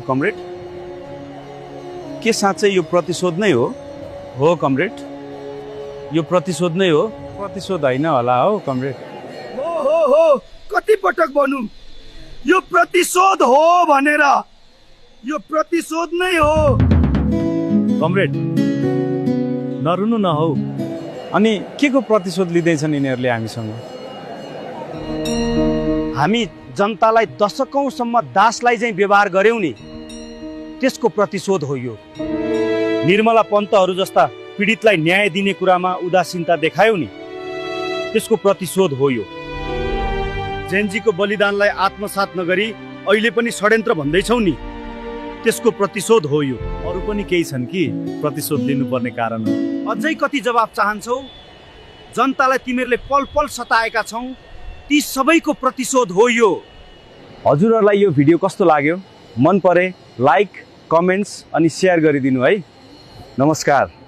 Comrade, के साँच्चै यो प्रतिशोध नै हो? हो कमरेड, यो प्रतिशोध नै हो? प्रतिशोध होइन होला हो कमरेड? हो कति पटक भन्नु यो प्रतिशोध हो भनेर? यो प्रतिशोध नै हो कमरेड। नरुनु न हौ। अनि के को प्रतिशोध लिँदैछन् यिनीहरूले हामीसँग? हामी जनतालाई दशकौंसम्म दासलाई चाहिँ व्यवहार गर्यौं नि, त्यसको प्रतिशोध हो यो। निर्मला पन्तहरू जस्ता पीडितलाई न्याय दिने कुरामा उदासीनता देखायौ नि, त्यसको प्रतिशोध हो यो। जेनजीको बलिदानलाई आत्मसात नगरी अहिले पनि षड्यन्त्र भन्दैछौ नि, त्यसको प्रतिशोध हो यो। अरू पनि केही छन् कि प्रतिशोध लिनुपर्ने कारण? अझै कति जवाब चाहन्छौ? जनतालाई तिमीहरूले पल पल सताएका छौ, ती सबैको प्रतिशोध हो यो। हजुरहरूलाई यो भिडियो कस्तो लाग्यो? मन परे लाइक, कमेन्ट्स अनि सेयर गरिदिनु है। नमस्कार।